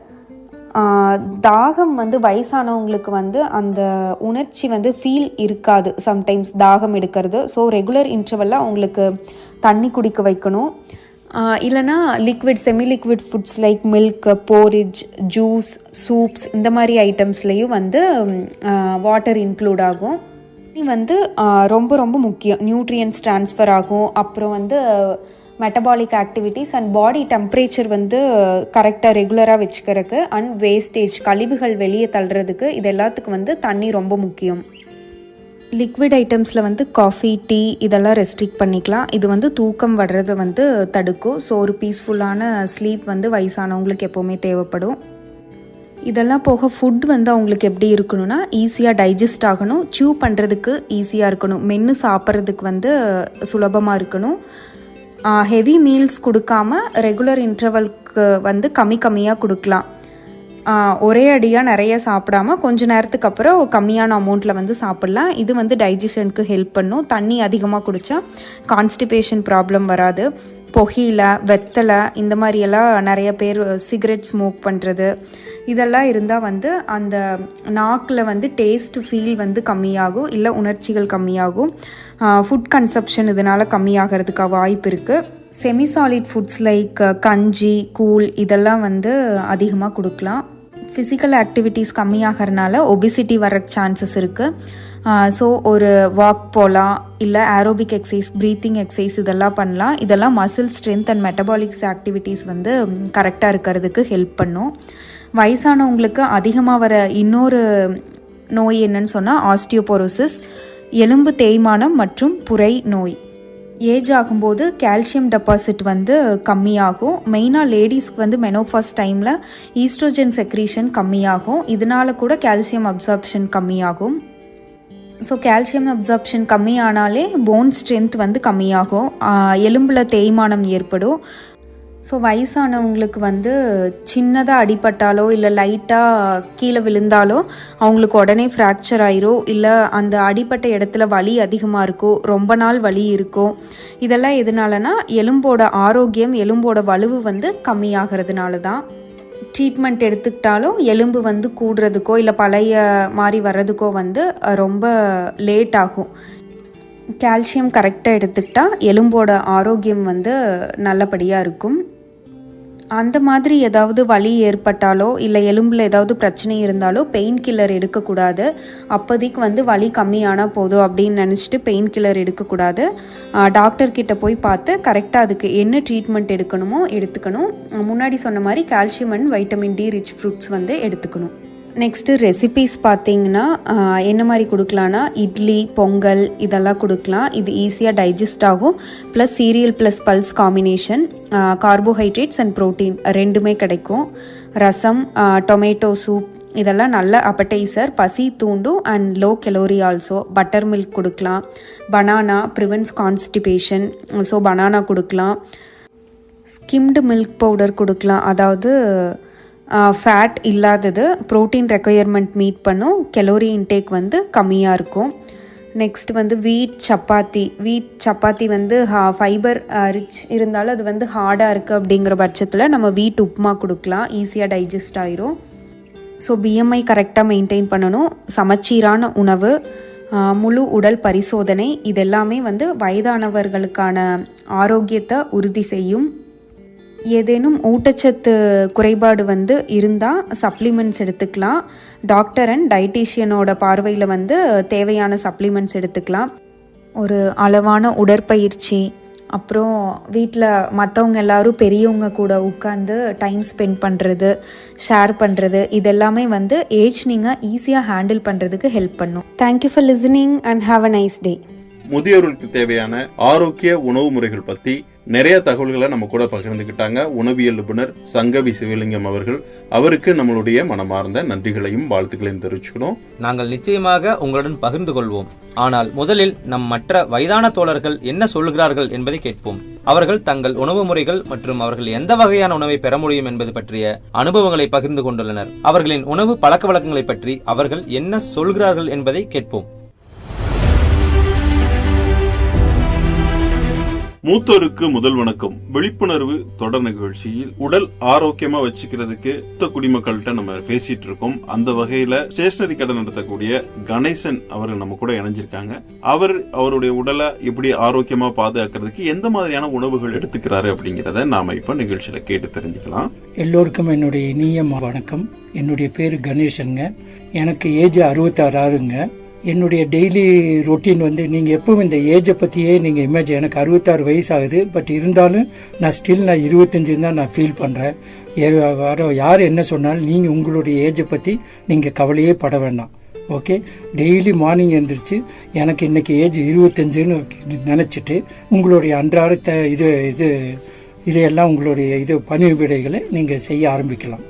தாகம் வந்து வயசானவங்களுக்கு வந்து அந்த உணர்ச்சி வந்து ஃபீல் இருக்காது, சம்டைம்ஸ் தாகம் எடுக்கிறது. ஸோ ரெகுலர் இன்டர்வலில் அவங்களுக்கு தண்ணி குடிக்க வைக்கணும். இல்லைனா liquid, semi liquid foods like milk, போரிஜ், juice, soups இந்த மாதிரி ஐட்டம்ஸ்லேயும் வந்து வாட்டர் இன்க்ளூட் ஆகும். இது வந்து ரொம்ப ரொம்ப முக்கியம். நியூட்ரியன்ஸ் ட்ரான்ஸ்ஃபர் ஆகும். அப்புறம் வந்து metabolic activities and body temperature வந்து கரெக்டாக ரெகுலராக வச்சுக்கிறதுக்கு, அண்ட் வேஸ்டேஜ் கழிவுகள் வெளியே தள்ளுறதுக்கு இது எல்லாத்துக்கும் வந்து தண்ணி ரொம்ப முக்கியம். லிக்விட் ஐட்டம்ஸில் வந்து காஃபி, டீ இதெல்லாம் ரெஸ்ட்ரிக்ட் பண்ணிக்கலாம். இது வந்து தூக்கம் வர்றதை வந்து தடுக்கும். ஸோ ஒரு பீஸ்ஃபுல்லான ஸ்லீப் வந்து வயசானவங்களுக்கு எப்போவுமே தேவைப்படும். இதெல்லாம் போக ஃபுட் வந்து அவங்களுக்கு எப்படி இருக்கணும்னா ஈஸியாக டைஜஸ்ட் ஆகணும், சியூ பண்ணுறதுக்கு ஈஸியாக இருக்கணும், மென்று சாப்பிட்றதுக்கு வந்து சுலபமாக இருக்கணும். ஹெவி மீல்ஸ் கொடுக்காம ரெகுலர் இன்டர்வல்க்கு வந்து கம்மியாக கொடுக்கலாம். ஒரே அடியாக நிறைய சாப்பிடாம கொஞ்ச நேரத்துக்கு அப்புறம் கம்மியான அமௌண்ட்டில் வந்து சாப்பிட்லாம். இது வந்து டைஜஷனுக்கு ஹெல்ப் பண்ணும். தண்ணி அதிகமாக குடித்தா கான்ஸ்டிபேஷன் ப்ராப்ளம் வராது. புகையில, வெத்தலை இந்த மாதிரியெல்லாம் நிறைய பேர் சிகரெட் ஸ்மோக் பண்ணுறது இதெல்லாம் இருந்தால் வந்து அந்த நாக்கில் வந்து டேஸ்ட் ஃபீல் வந்து கம்மியாகும், இல்லை உணர்ச்சிகள் கம்மியாகும். ஃபுட் கன்சப்ஷன் இதனால் கம்மியாகிறதுக்கு வாய்ப்பு இருக்குது. செமி சாலிட் ஃபுட்ஸ் லைக் கஞ்சி, கூழ் இதெல்லாம் வந்து அதிகமாக கொடுக்கலாம். ஃபிசிக்கல் ஆக்டிவிட்டீஸ் கம்மியாகிறதுனால ஒபிசிட்டி வர சான்சஸ் இருக்குது. ஸோ ஒரு வாக் போகலாம், இல்லை ஏரோபிக் எக்ஸசைஸ், ப்ரீத்திங் எக்ஸசைஸ் இதெல்லாம் பண்ணலாம். இதெல்லாம் மசில் ஸ்ட்ரென்த் அண்ட் மெட்டபாலிக்ஸ் ஆக்டிவிட்டீஸ் வந்து கரெக்டாக இருக்கிறதுக்கு ஹெல்ப் பண்ணும். வயசானவங்களுக்கு அதிகமாக வர இன்னொரு நோய் என்னன்னு சொன்னால் ஆஸ்டியோபோரோசிஸ், எலும்பு தேய்மானம் மற்றும் புரை நோய். ஏஜ் ஆகும்போது கால்சியம் டெபாசிட் வந்து கம்மியாகும். மெயினாக லேடிஸ்க்கு வந்து மெனோபாஸ் டைமில் ஈஸ்ட்ரோஜன் செக்ரீஷன் கம்மியாகும். இதனால கூட கால்சியம் அப்சார்ப்ஷன் கம்மியாகும். ஸோ கால்சியம் அப்சார்ப்ஷன் கம்மியானாலே போன் ஸ்ட்ரென்த் வந்து கம்மியாகும், எலும்பில் தேய்மானம் ஏற்படும். ஸோ வயசானவங்களுக்கு வந்து சின்னதாக அடிபட்டாலோ இல்லை லைட்டாக கீழே விழுந்தாலோ அவங்களுக்கு உடனே ஃப்ராக்சர் ஆயிரும், இல்லை அந்த அடிப்பட்ட இடத்துல வலி அதிகமாக இருக்கும், ரொம்ப நாள் வலி இருக்கும். இதெல்லாம் எதனாலனா எலும்போட ஆரோக்கியம், எலும்போட வலுவு வந்து கம்மியாகிறதுனால தான். ட்ரீட்மெண்ட் எடுத்துக்கிட்டாலும் எலும்பு வந்து கூடுறதுக்கோ இல்லை பழைய மாதிரி வர்றதுக்கோ வந்து ரொம்ப லேட் ஆகும். கால்சியம் கரெக்டாக எடுத்துக்கிட்டால் எலும்போட ஆரோக்கியம் வந்து நல்லபடியாக இருக்கும். அந்த மாதிரி ஏதாவது வலி ஏற்பட்டாலோ இல்லை எலும்பில் ஏதாவது பிரச்சனை இருந்தாலோ பெயின் கில்லர் எடுக்கக்கூடாது. அப்போதைக்கு வந்து வலி கம்மியானால் போதும் அப்படின்னு நினச்சிட்டு பெயின் கில்லர் எடுக்கக்கூடாது. டாக்டர்கிட்ட போய் பார்த்து கரெக்டாக அதுக்கு என்ன ட்ரீட்மெண்ட் எடுக்கணுமோ எடுத்துக்கணும். முன்னாடி சொன்ன மாதிரி calcium and vitamin D rich fruits வந்து எடுத்துக்கணும். நெக்ஸ்ட்டு ரெசிபீஸ் பார்த்தீங்கன்னா என்ன மாதிரி கொடுக்கலான்னா இட்லி, பொங்கல் இதெல்லாம் கொடுக்கலாம். இது ஈஸியாக டைஜஸ்ட் ஆகும். Plus serial plus pulse combination, carbohydrates and protein ரெண்டுமே கிடைக்கும். ரசம், டொமேட்டோ சூப் இதெல்லாம் நல்ல அப்படைசர், பசி தூண்டும் and low calorie also. Butter milk கொடுக்கலாம். Banana prevents constipation, so banana கொடுக்கலாம். ஸ்கிம்டு மில்க் பவுடர் கொடுக்கலாம், அதாவது ஃபேட் இல்லாதது, ப்ரோட்டீன் ரெக்குயர்மெண்ட் மீட் பண்ணும், கலோரி இன்டேக் வந்து கம்மியாக இருக்கும். நெக்ஸ்ட் வந்து வீட் சப்பாத்தி வந்து ஃபைபர் ரிச் இருந்தாலும் அது வந்து ஹார்டாக இருக்குது அப்படிங்கிற பட்சத்தில் நம்ம வீட் உப்புமா கொடுக்கலாம், ஈஸியாக டைஜஸ்ட் ஆயிரும். ஸோ பிஎம்ஐ கரெக்டாக மெயின்டைன் பண்ணணும், சமச்சீரான உணவு, முழு உடல் பரிசோதனை, இதெல்லாமே வயதானவர்களுக்கான ஆரோக்கியத்தை உறுதி செய்யும். ஏதேனும் ஊட்டச்சத்து குறைபாடு இருந்தால் சப்ளிமெண்ட்ஸ் எடுத்துக்கலாம். டாக்டர் அண்ட் டயட்டீஷியனோட பார்வையில் தேவையான சப்ளிமெண்ட்ஸ் எடுத்துக்கலாம். ஒரு அளவான உடற்பயிற்சி, அப்புறம் வீட்டில் மற்றவங்க எல்லாரும் பெரியவங்க கூட உட்காந்து டைம் ஸ்பெண்ட் பண்ணுறது, ஷேர் பண்ணுறது, இதெல்லாமே ஏஜ் நீங்கள் ஈஸியாக ஹேண்டில் பண்ணுறதுக்கு ஹெல்ப் பண்ணும். Thank you for listening and have a nice day. முதியோர்களுக்கு தேவையான ஆரோக்கிய உணவு முறைகள் பற்றி நிறைய தகவல்களை நம்ம கூட பகிர்ந்துக்கிட்டாங்க உணவியல் நிபுணர் சங்கவி சிவலிங்கம் அவர்கள். அவருக்கு நம்மளுடைய மனமார்ந்த நன்றிகளையும் வாழ்த்துக்களையும் தெரிவிச்சுக்கணும். நாங்கள் நிச்சயமாக உங்களுடன் பகிர்ந்து கொள்வோம். ஆனால் முதலில் நம் மற்ற வயதான தோழர்கள் என்ன சொல்கிறார்கள் என்பதை கேட்போம். அவர்கள் தங்கள் உணவு முறைகள் மற்றும் அவர்கள் எந்த வகையான உணவை பெற முடியும் என்பது பற்றிய அனுபவங்களை பகிர்ந்து கொண்டுள்ளனர். அவர்களின் உணவு பழக்க வழக்கங்களை பற்றி அவர்கள் என்ன சொல்கிறார்கள் என்பதை கேட்போம். மூத்தோருக்கு முதல் வணக்கம் விழிப்புணர்வு தொடர் நிகழ்ச்சியில் உடல் ஆரோக்கியமா வச்சுக்கிறதுக்கு குடிமக்கள்கிட்ட நம்ம பேசிட்டு இருக்கோம். அந்த வகையில ஸ்டேஷனரி கடை நடத்தக்கூடிய கணேசன் அவர்கள் நம்ம கூட இணைஞ்சிருக்காங்க. அவருடைய உடலை எப்படி ஆரோக்கியமா பாதுகாக்கிறதுக்கு எந்த மாதிரியான உணவுகள் எடுத்துக்கிறாரு அப்படிங்கறத நாம இப்ப நிகழ்ச்சியில கேட்டு தெரிஞ்சுக்கலாம். எல்லோருக்கும் என்னுடைய இனிய வணக்கம். என்னுடைய பேரு கணேசனுங்க. எனக்கு ஏஜ் 66 ஆகுங்க. என்னுடைய டெய்லி ரொட்டீன் நீங்கள் எப்பவும் இந்த ஏஜை பற்றியே நீங்கள் இமேஜின், எனக்கு 66 வயசு ஆகுது. பட் இருந்தாலும் நான் 25 தான் நான் ஃபீல் பண்ணுறேன். யார் என்ன சொன்னாலும் நீங்கள் உங்களுடைய ஏஜை பற்றி நீங்கள் கவலையே பட வேண்டாம். ஓகே, டெய்லி மார்னிங் எழுந்திரிச்சு எனக்கு இன்னைக்கு ஏஜ் 25ன்னு நினச்சிட்டு உங்களுடைய அன்றாட இதையெல்லாம் உங்களுடைய பணி விடைகளை நீங்கள் செய்ய ஆரம்பிக்கலாம்.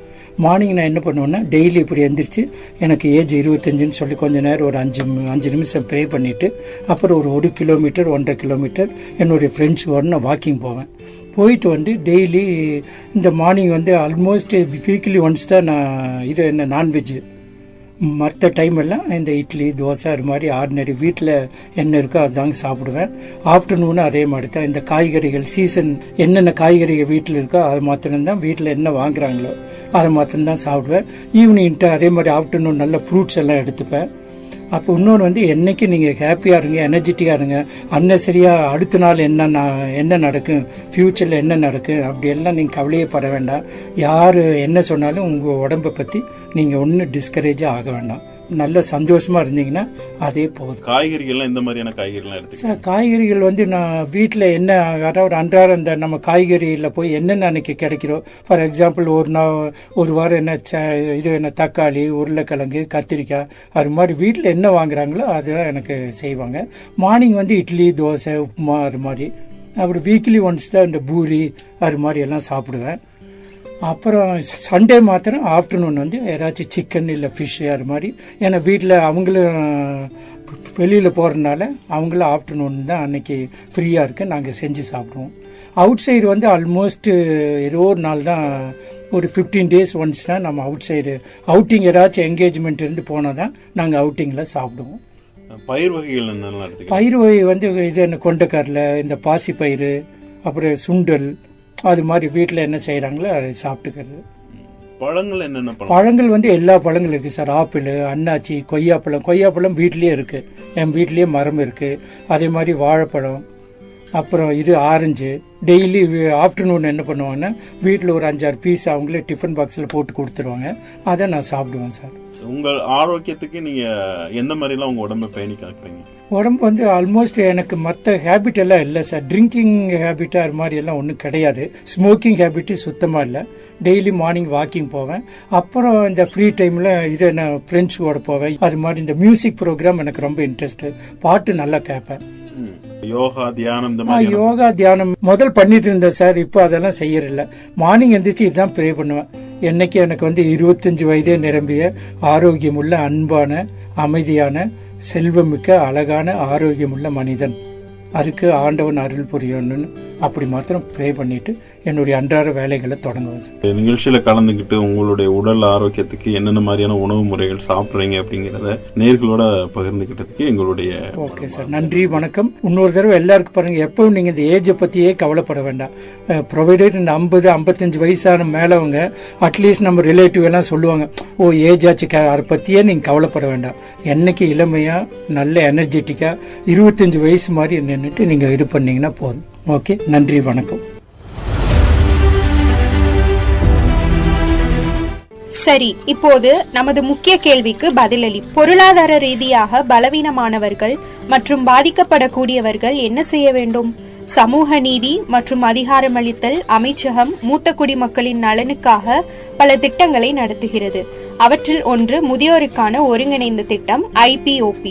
மார்னிங் நான் என்ன பண்ணுவேன்னா, டெய்லி இப்படி எழுந்திரிச்சு எனக்கு ஏஜ் 25ன்னு சொல்லி கொஞ்ச நேரம் ஒரு 5 நிமிஷம் ப்ரே பண்ணிவிட்டு அப்புறம் ஒரு 1 கிலோமீட்டர் 1.5 கிலோமீட்டர் என்னுடைய ஃப்ரெண்ட்ஸோட நான் வாக்கிங் போவேன். போயிட்டு டெய்லி இந்த மார்னிங் ஆல்மோஸ்ட் வீக்லி ஒன்ஸ் தான் நான் நான்வெஜ். மற்ற டைம் எல்லாம் இந்த இட்லி தோசை அது மாதிரி ஆர்டினரி வீட்டில் என்ன இருக்கோ அதுதாங்க சாப்பிடுவேன். ஆஃப்டர்நூனும் அதே மாதிரி தான். இந்த காய்கறிகள் சீசன் என்னென்ன காய்கறிகள் வீட்டில் இருக்கோ அது மாத்திரம்தான், வீட்டில் என்ன வாங்குறாங்களோ அதை மாத்திரம்தான் சாப்பிடுவேன். ஈவினிங்ட்டு அதே மாதிரி ஆஃப்டர்நூன் நல்ல ஃப்ரூட்ஸ் எல்லாம் எடுத்துப்பேன். அப்போ இன்னொன்று என்னைக்கு நீங்கள் ஹாப்பியாக இருங்க, எனர்ஜெட்டிக்காக இருங்க. அன்னசரியாக அடுத்த நாள் என்ன நடக்கும், ஃப்யூச்சரில் என்ன நடக்கும் அப்படியெல்லாம் நீங்கள் கவலையே பட வேண்டாம். யார் என்ன சொன்னாலும் உங்கள் உடம்பை பற்றி நீங்கள் ஒன்றும் டிஸ்கரேஜாக ஆக வேண்டாம். நல்ல சந்தோஷமா இருந்தீங்கன்னா அதே போதும். காய்கறிகள்லாம் இந்த மாதிரியான காய்கறிலாம் எடுத்து சார், காய்கறிகள் நான் வீட்டில் என்ன அதாவது அன்றாட இந்த நம்ம காய்கறியில் போய் என்னென்ன அன்னைக்கு கிடைக்கிறோம். ஃபார் எக்ஸாம்பிள் ஒரு வாரம் என்ன தக்காளி, உருளைக்கிழங்கு, கத்திரிக்காய் அது மாதிரி வீட்டில் என்ன வாங்குறாங்களோ அதெல்லாம் எனக்கு செய்வாங்க. மார்னிங் இட்லி தோசை உப்புமா அது மாதிரி. அப்படி வீக்லி ஒன்ஸ் தான் இந்த பூரி அது மாதிரி எல்லாம் சாப்பிடுவேன். அப்புறம் சண்டே மாத்திரம் ஆஃப்டர்நூன் ஏதாச்சும் சிக்கன் இல்லை ஃபிஷ் அது மாதிரி. ஏன்னா வீட்டில் அவங்களும் வெளியில் போகிறதுனால அவங்களும் ஆஃப்டர்நூன் தான் அன்னைக்கு ஃப்ரீயாக இருக்கு, நாங்கள் செஞ்சு சாப்பிடுவோம். அவுட் சைடு ஆல்மோஸ்ட் ஏதோ ஒரு நாள் தான், ஒரு 15 days ஒன்ஸ் தான் நம்ம அவுட் சைடு அவுட்டிங் ஏதாச்சும் என்கேஜ்மெண்ட் இருந்து போனால் தான் நாங்கள் அவுட்டிங்கில் சாப்பிடுவோம். பயிர் வகைகள் என்னெல்லாம்? பயிர் வகை இது என்ன கொண்டைக்கடலை, இந்த பாசி பயிர், அப்புறம் சுண்டல் அது மாதிரி வீட்டில் என்ன செய்கிறாங்களோ அதை சாப்பிட்டுக்கிறது. பழங்கள் என்னென்ன? பழங்கள் எல்லா பழங்களும் இருக்குது சார். ஆப்பிள், அன்னாச்சி, கொய்யாப்பழம் வீட்லேயே இருக்குது. என் வீட்லேயே மரம் இருக்குது. அதே மாதிரி வாழைப்பழம், அப்புறம் ஆரஞ்சு. டெய்லி ஆஃப்டர்நூன் என்ன பண்ணுவாங்கன்னா வீட்டில் ஒரு 5-6 பீஸ் அவங்களே டிஃபன் பாக்ஸில் போட்டு கொடுத்துருவாங்க. அதை நான் சாப்பிடுவேன் சார். உங்கள் ஆரோக்கியத்துக்கு நீங்கள் எந்த மாதிரிலாம் உங்கள் உடம்பை பேணி காக்குறீங்க? உடம்பு ஆல்மோஸ்ட் எனக்கு மற்ற ஹேபிட் எல்லாம் இல்லை சார். ட்ரிங்கிங் ஹேபிட் அது மாதிரி எல்லாம் ஒன்றும் கிடையாது. ஸ்மோக்கிங் ஹேபிட்டு சுத்தமாக இல்லை. டெய்லி மார்னிங் வாக்கிங் போவேன். அப்புறம் இந்த ஃப்ரீ டைமில் நான் ஃப்ரெண்ட்ஸோட போவேன். அது மாதிரி இந்த மியூசிக் ப்ரோக்ராம் எனக்கு ரொம்ப இன்ட்ரெஸ்ட். பாட்டு நல்லா கேட்பேன். யோகா தியானம் முதல் பண்ணிட்டு இருந்தேன் சார். இப்போ அதெல்லாம் செய்யறதில்ல. மார்னிங் எந்திரிச்சு இதுதான் ப்ரே பண்ணுவேன். என்னைக்கு எனக்கு 25 வயதே நிரம்பிய ஆரோக்கியமுள்ள அன்பான அமைதியான செல்வமிக்க அழகான ஆரோக்கியமுள்ள மனிதன் அதுக்கு ஆண்டவன் அருள் புரியணும்னு அப்படி மாத்திரம் ப்ரே பண்ணிட்டு என்னுடைய அன்றாட வேலைகளை தொடங்குவேன் சார். நிகழ்ச்சியில கலந்துக்கிட்டு உங்களுடைய உடல் ஆரோக்கியத்துக்கு என்னென்ன மாதிரியான உணவு முறைகள் சாப்பிட்றீங்க அப்படிங்கிறத நேர்களோட பகிர்ந்துக்கிட்டதுக்கு எங்களுடைய ஓகே சார், நன்றி, வணக்கம். இன்னொரு தடவை எல்லாருக்கும் பாருங்க, எப்பவும் நீங்க இந்த ஏஜை பத்தியே கவலைப்பட வேண்டாம். ப்ரொவைடட் இந்த 50-55 வயசான மேலவங்க அட்லீஸ்ட் நம்ம ரிலேட்டிவ் எல்லாம் சொல்லுவாங்க, ஓ ஏஜ் ஆச்சு, அதை பத்தியே நீங்க கவலைப்பட வேண்டாம். என்னைக்கு இளமையா நல்ல எனர்ஜெட்டிக்கா 25 வயசு மாதிரி நின்றுட்டு நீங்க இது பண்ணீங்கன்னா போதும். ஓகே, நன்றி, வணக்கம். சரி, இப்போது நமது முக்கிய கேள்விக்கு பதிலளி. பொருளாதார ரீதியாக பலவீனமானவர்கள் மற்றும் பாதிக்கப்படக்கூடியவர்கள் என்ன செய்ய வேண்டும்? சமூக நீதி மற்றும் அதிகாரமளித்தல் அமைச்சகம் மூத்த குடிமக்களின் நலனுக்காக பல திட்டங்களை நடத்துகிறது. அவற்றில் ஒன்று முதியோருக்கான ஒருங்கிணைந்த திட்டம் IPOP.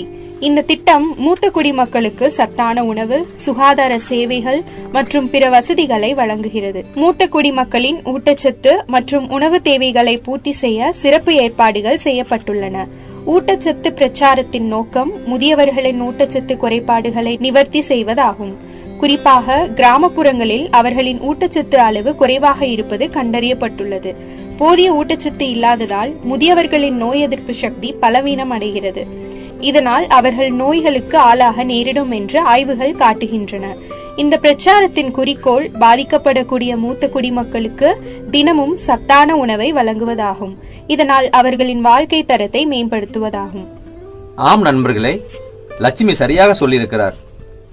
இந்த திட்டம் மூத்த குடிமக்களுக்கு சத்தான உணவு, சுகாதார சேவைகள் மற்றும் பிற வசதிகளை வழங்குகிறது. மூத்த குடிமக்களின் ஊட்டச்சத்து மற்றும் உணவு தேவைகளை பூர்த்தி செய்ய சிறப்பு ஏற்பாடுகள் செய்யப்பட்டுள்ளன. ஊட்டச்சத்து பிரச்சாரத்தின் நோக்கம் முதியவர்களின் ஊட்டச்சத்து குறைபாடுகளை நிவர்த்தி செய்வதாகும். குறிப்பாக கிராமப்புறங்களில் அவர்களின் ஊட்டச்சத்து அளவு குறைவாக இருப்பது கண்டறியப்பட்டுள்ளது. போதிய ஊட்டச்சத்து இல்லாததால் முதியவர்களின் நோய் எதிர்ப்பு சக்தி பலவீனம் அடைகிறது. இதனால் அவர்கள் நோய்களுக்கு ஆளாக நேரிடும் என்று ஆய்வுகள் காட்டுகின்றன. இந்த பிரச்சாரத்தின் குறிக்கோள் பாதிக்கப்படக்கூடிய மூத்த குடிமக்களுக்கு தினமும் சத்தான உணவை வழங்குவதாகும். இதனால் அவர்களின் வாழ்க்கை தரத்தை மேம்படுத்துவதாகும். ஆம் நண்பர்களே, லட்சுமி சரியாக சொல்லியிருக்கிறார்.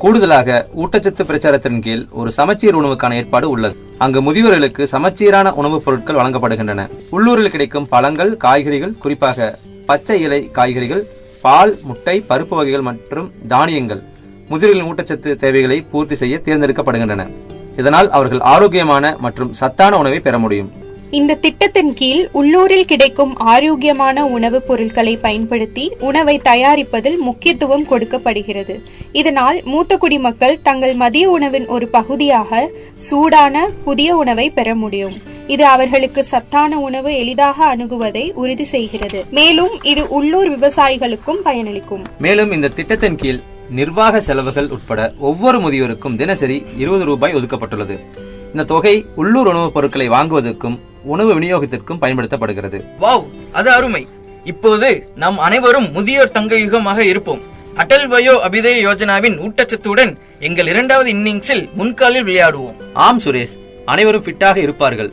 கூடுதலாக ஊட்டச்சத்து பிரச்சாரத்தின் கீழ் ஒரு சமச்சீர் உணவுக்கான ஏற்பாடு உள்ளது. அங்கு முதியோர்களுக்கு சமச்சீரான உணவுப் பொருட்கள் வழங்கப்படுகின்றன. உள்ளூரில் கிடைக்கும் பழங்கள், காய்கறிகள், குறிப்பாக பச்சை இலை காய்கறிகள், பால், முட்டை, பருப்பு வகைகள் மற்றும் தானியங்கள் முதியோர்களின் ஊட்டச்சத்து தேவைகளை பூர்த்தி செய்ய தேர்ந்தெடுக்கப்படுகின்றன. இதனால் அவர்கள் ஆரோக்கியமான மற்றும் சத்தான உணவை பெற முடியும். இந்த திட்டத்தின் கீழ் உள்ளூரில் கிடைக்கும் ஆரோக்கியமான உணவுப் பொருட்களை பயன்படுத்தி உணவை தயாரிப்பதில் முக்கியத்துவம் கொடுக்கப்படுகிறது. இதனால் மூத்த குடிமக்கள் தங்கள் மதிய உணவின் ஒரு பகுதியாக சூடான புதிய உணவை பெற முடியும். இது அவர்களுக்கு சத்தான உணவு எளிதாக அணுகுவதை உறுதி செய்கிறது. மேலும் இது உள்ளூர் விவசாயிகளுக்கும் பயனளிக்கும். மேலும் இந்த திட்டத்தின் கீழ் நிர்வாக செலவுகள் உட்பட ஒவ்வொரு முதியோருக்கும் தினசரி 20 ரூபாய் ஒதுக்கப்பட்டுள்ளது. இந்த தொகை உள்ளூர் உணவுப் பொருட்களை வாங்குவதற்கும் உணவு விநியோகத்திற்கும் பயன்படுத்தப்படுகிறது. வாவ், அது அருமை. இப்போது நாம் அனைவரும் முதியோர் தங்க யுகமாக இருப்போம். அடல் வயோ அபிதய யோஜனாவின் ஊட்டச்சத்துடன் எங்கள் 2வது இன்னிங்ஸில் முன்காலில் விளையாடுவோம். ஆம் சுரேஷ், அனைவரும் ஃபிட்டாக இருப்பார்கள்.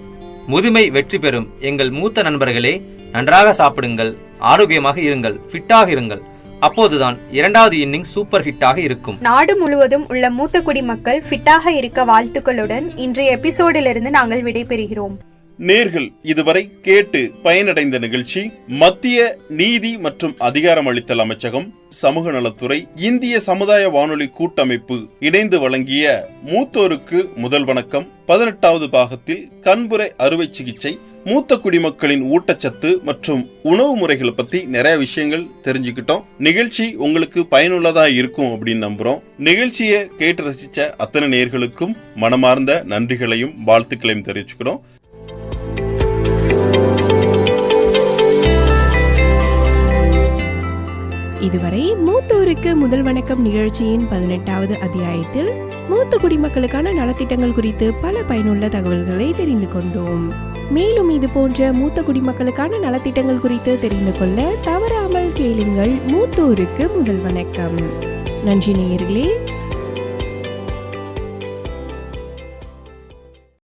முதுமை வெற்றி பெறும். எங்கள் மூத்த நண்பர்களே, நன்றாக சாப்பிடுங்கள், ஆரோக்கியமாக இருங்கள், ஃபிட்டாக இருங்கள். அப்போதுதான் 2வது இன்னிங் சூப்பர் ஹிட்டாக இருக்கும். நாடு முழுவதும் உள்ள மூத்த குடிமக்கள் ஃபிட்டாக இருக்க வாழ்த்துக்களுடன் இன்றைய எபிசோடிலிருந்து நாங்கள் விடைபெறுகிறோம். நேர்கள் இதுவரை கேட்டு பயனடைந்த நிகழ்ச்சி மத்திய நீதி மற்றும் அதிகாரமளித்தல் அமைச்சகம், சமூக நலத்துறை, இந்திய சமுதாய வானொலி கூட்டமைப்பு இணைந்து வழங்கிய மூத்தோருக்கு முதல் வணக்கம் 18வது பாகத்தில் கண்புரை அறுவை சிகிச்சை, மூத்த குடிமக்களின் ஊட்டச்சத்து மற்றும் உணவு முறைகளை பத்தி நிறைய விஷயங்கள் தெரிஞ்சுக்கிட்டோம். நிகழ்ச்சி உங்களுக்கு பயனுள்ளதா இருக்கும் அப்படின்னு நம்புறோம். நிகழ்ச்சியை கேட்டு ரசிச்ச அத்தனை நேர்களுக்கும் மனமார்ந்த நன்றிகளையும் வாழ்த்துக்களையும் தெரிவிச்சுக்கிறோம். இதுவரை மூத்தோருக்கு முதல் வணக்கம் நிகழ்ச்சியின் 18வது அத்தியாயத்தில் மூத்த குடிமக்களுக்கான நலத்திட்டங்கள் குறித்து பல பயனுள்ள தகவல்களை தெரிந்து கொண்டோம். மேலும் இது போன்ற மூத்த குடிமக்களுக்கான நலத்திட்டங்கள் குறித்து தெரிந்து கொள்ள தவறாமல் கேளுங்கள் மூத்தோருக்கு முதல் வணக்கம். நன்றி நேயர்களே.